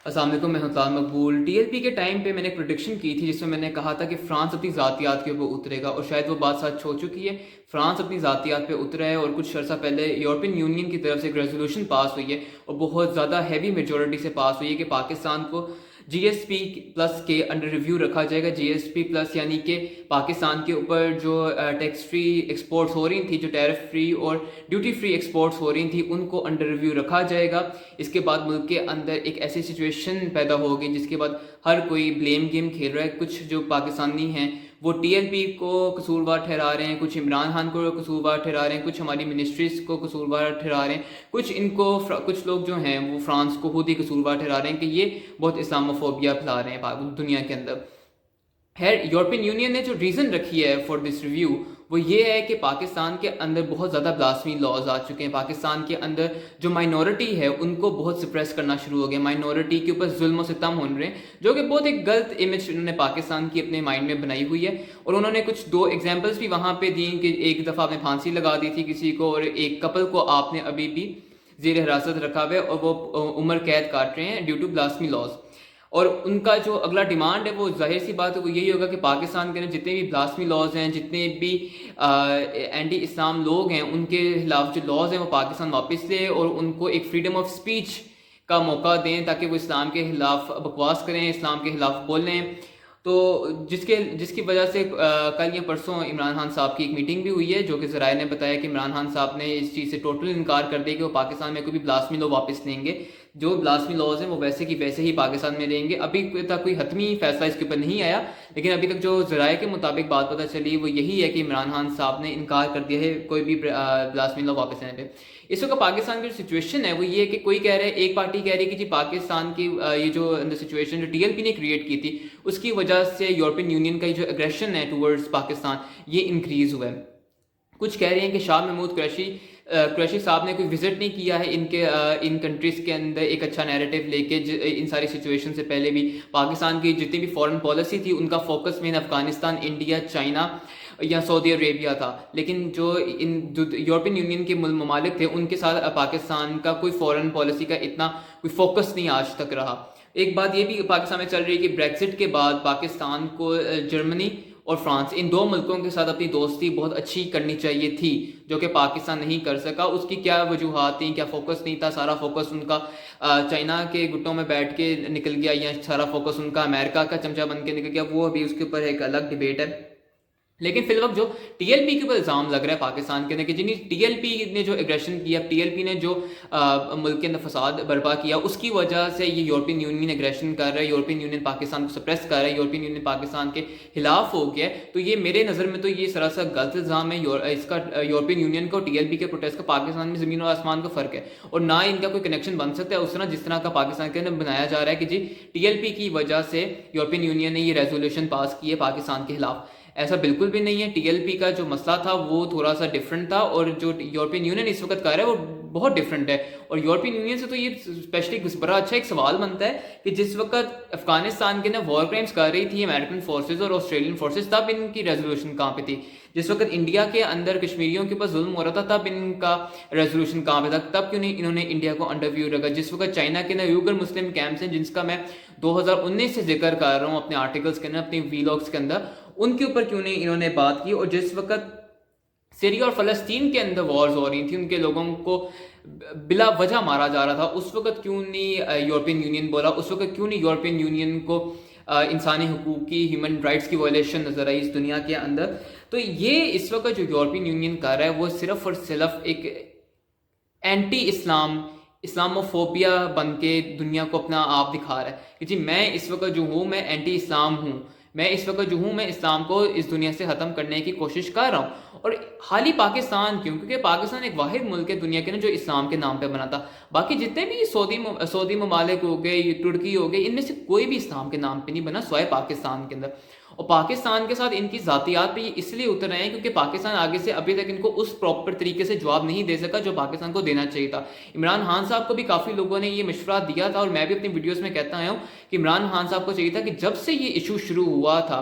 السلام علیکم، میں ہوں طاہر مقبول۔ ٹی ایل پی کے ٹائم پہ میں نے ایک پروڈکشن کی تھی جس میں نے کہا تھا کہ فرانس اپنی ذاتیات کے اوپر اترے گا، اور شاید وہ بات سچ ہو چکی ہے۔ فرانس اپنی ذاتیات پہ اترا ہے، اور کچھ عرصہ پہلے یورپین یونین کی طرف سے ایک ریزولوشن پاس ہوئی ہے، اور بہت زیادہ ہیوی میجورٹی سے پاس ہوئی ہے کہ پاکستان کو جی ایس پی پلس کے انڈر ریویو رکھا جائے گا۔ جی ایس پی پلس یعنی کہ پاکستان کے اوپر جو ٹیکس فری ایکسپورٹس ہو رہی تھیں، جو ٹیرف فری اور ڈیوٹی فری ایکسپورٹس ہو رہی تھیں، ان کو انڈر ریویو رکھا جائے گا۔ اس کے بعد ملک کے اندر ایک ایسی سچویشن پیدا ہوگی جس کے بعد ہر کوئی بلیم گیم کھیل رہا ہے۔ کچھ جو پاکستانی ہیں وہ ٹی ایل پی کو قصوروار ٹھہرا رہے ہیں، کچھ عمران خان کو قصوروار ٹھہرا رہے ہیں، کچھ ہماری منسٹریز کو قصوروار ٹھہرا رہے ہیں، کچھ لوگ جو ہیں وہ فرانس کو خود ہی قصوروار ٹھہرا رہے ہیں کہ یہ بہت اسلاموفوبیا پھیلا رہے ہیں دنیا کے اندر۔ خیر، یورپین یونین نے جو ریزن رکھی ہے فار دس ریویو وہ یہ ہے کہ پاکستان کے اندر بہت زیادہ بلاسفمی لاز آ چکے ہیں۔ پاکستان کے اندر جو مائنورٹی ہے ان کو بہت سپریس کرنا شروع ہو گیا، مائنورٹی کے اوپر ظلم و ستم ہو رہے ہیں، جو کہ بہت ایک غلط امیج انہوں نے پاکستان کی اپنے مائنڈ میں بنائی ہوئی ہے۔ اور انہوں نے کچھ دو ایگزامپلس بھی وہاں پہ دی کہ ایک دفعہ آپ نے پھانسی لگا دی تھی کسی کو، اور ایک کپل کو آپ نے ابھی بھی زیر حراست رکھا ہوا ہے اور وہ عمر قید کاٹ رہے ہیں ڈیو ٹو بلاسفمی لاز۔ اور ان کا جو اگلا ڈیمانڈ ہے وہ ظاہر سی بات ہے وہ یہی ہوگا کہ پاکستان کے اندر جتنے بھی بلاسفمی لاز ہیں، جتنے بھی اینٹی اسلام لوگ ہیں، ان کے خلاف جو لاز ہیں وہ پاکستان واپس لے اور ان کو ایک فریڈم آف اسپیچ کا موقع دیں تاکہ وہ اسلام کے خلاف بکواس کریں، اسلام کے خلاف بولیں۔ تو جس کی وجہ سے کل یا پرسوں عمران خان صاحب کی ایک میٹنگ بھی ہوئی ہے، جو کہ ذرائع نے بتایا کہ عمران خان صاحب نے اس چیز سے ٹوٹل انکار کر دیا کہ وہ پاکستان میں کوئی بھی بلاسفمی لا واپس لیں گے۔ جو بلاسفمی لاز ہیں وہ ویسے کی ویسے ہی پاکستان میں رہیں گے۔ ابھی تک کوئی حتمی فیصلہ اس کے اوپر نہیں آیا، لیکن ابھی تک جو ذرائع کے مطابق بات پتہ چلی وہ یہی ہے کہ عمران خان صاحب نے انکار کر دیا ہے کوئی بھی بلاسفمی لا واپس لینے پہ۔ اس وقت پاکستان کی جو سچویشن ہے وہ یہ ہے کہ کوئی کہہ رہا ہے، ایک پارٹی کہہ رہی ہے کہ جی پاکستان کی یہ جو سچویشن جو ٹی ایل پی نے کریٹ کی تھی اس کی وجہ سے یورپین یونین کا جو اگریشن ہے ٹورڈز پاکستان یہ انکریز ہوا ہے۔ کچھ کہہ رہے ہیں کہ شاہ محمود قریشی صاحب نے کوئی وزٹ نہیں کیا ہے ان کنٹریز کے اندر ایک اچھا نیریٹو لے کے۔ ان ساری سچویشن سے پہلے بھی پاکستان کی جتنی بھی فارن پالیسی تھی ان کا فوکس مین افغانستان، انڈیا، چائنا یا سعودی عربیہ تھا، لیکن جو یورپین یونین کے ممالک تھے ان کے ساتھ پاکستان کا کوئی فارن پالیسی کا اتنا کوئی فوکس نہیں آج تک رہا۔ ایک بات یہ بھی پاکستان میں چل رہی ہے کہ بریگزٹ کے بعد پاکستان کو جرمنی اور فرانس ان دو ملکوں کے ساتھ اپنی دوستی بہت اچھی کرنی چاہیے تھی، جو کہ پاکستان نہیں کر سکا۔ اس کی کیا وجوہات تھیں، کیا فوکس نہیں تھا؟ سارا فوکس ان کا چائنا کے گٹوں میں بیٹھ کے نکل گیا، یا سارا فوکس ان کا امریکہ کا چمچہ بن کے نکل گیا؟ وہ ابھی اس کے اوپر ایک الگ ڈیبیٹ ہے۔ لیکن فی الوقت جو ٹی ایل پی کے اوپر الزام لگ رہا ہے پاکستان کے اندر کہ جنہیں ٹی ایل پی نے جو اگریشن کیا، ٹی ایل پی نے جو ملک کے اندر فساد برپا کیا، اس کی وجہ سے یہ یورپین یونین اگریشن کر رہا ہے، یورپین یونین پاکستان کو سپریس کر رہا ہے، یورپین یونین پاکستان کے خلاف ہو گیا ہے۔ تو یہ میرے نظر میں تو یہ سراسر غلط الزام ہے۔ اس کا یورپین یونین کو ٹی ایل پی کے پروٹیسٹ کا پاکستان میں زمین و آسمان کا فرق ہے، اور نہ ان کا کوئی کنیکشن بن سکتا ہے اس طرح جس طرح کا پاکستان کے اندر بنایا جا رہا ہے کہ جی ٹی ایل پی کی وجہ سے یورپین یونین نے یہ ریزولوشن پاس کی ہے پاکستان کے خلاف۔ ایسا بالکل بھی نہیں ہے۔ ٹی ایل پی کا جو مسئلہ تھا وہ تھوڑا سا ڈفرینٹ تھا، اور جو یورپین یونین اس وقت کر رہا ہے وہ بہت ڈفرینٹ ہے۔ اور یورپین یونین سے تو یہ اسپیشلی بڑا اچھا ایک سوال بنتا ہے کہ جس وقت افغانستان کے اندر وار کرائمس کر رہی تھی امریکن فورسز اور آسٹریلین فورسز، تب ان کی ریزولوشن کہاں پہ تھی؟ جس وقت انڈیا کے اندر کشمیریوں کے اوپر ظلم ہو رہا تھا تب ان کا ریزولوشن کہاں پہ تھا؟ تب کیوں نہیں انہوں نے انڈیا کو انڈر ویو رکھا؟ جس وقت چائنا کے اندر یوگر مسلم کیمپس ہیں جس کا میں 2019 سے ذکر کر رہا ہوں اپنے آرٹیکلس کے اندر، اپنے ویلاگس کے اندر، ان کے اوپر کیوں نہیں انہوں نے بات کی؟ اور جس وقت سیریا اور فلسطین کے اندر وارز ہو رہی تھیں، ان کے لوگوں کو بلا وجہ مارا جا رہا تھا، اس وقت کیوں نہیں یورپین یونین بولا؟ اس وقت کیوں نہیں یورپین یونین کو انسانی حقوق کی، ہیومن رائٹس کی وائلیشن نظر آئی اس دنیا کے اندر؟ تو یہ اس وقت جو یورپین یونین کر رہا ہے وہ صرف اور صرف ایک اینٹی اسلاموفوبیا بن کے دنیا کو اپنا آپ دکھا رہا ہے کہ جی میں اس وقت جو ہوں میں اینٹی اسلام ہوں، میں اس وقت جو ہوں میں اسلام کو اس دنیا سے ختم کرنے کی کوشش کر رہا ہوں۔ اور حال ہی پاکستان کیوں؟ کیونکہ پاکستان ایک واحد ملک ہے دنیا کے نا جو اسلام کے نام پہ بنا تھا۔ باقی جتنے بھی سعودی ممالک ہو گئے، ترکی ہو گئے، ان میں سے کوئی بھی اسلام کے نام پہ نہیں بنا سوائے پاکستان کے اندر۔ اور پاکستان کے ساتھ ان کی ذاتیات پہ یہ اس لیے اتر رہے ہیں کیونکہ پاکستان آگے سے ابھی تک ان کو اس پراپر طریقے سے جواب نہیں دے سکا جو پاکستان کو دینا چاہیے تھا۔ عمران خان صاحب کو بھی کافی لوگوں نے یہ مشورہ دیا تھا، اور میں بھی اپنی ویڈیوز میں کہتا آیا ہوں کہ عمران خان صاحب کو چاہیے تھا کہ جب سے یہ ایشو شروع ہوا تھا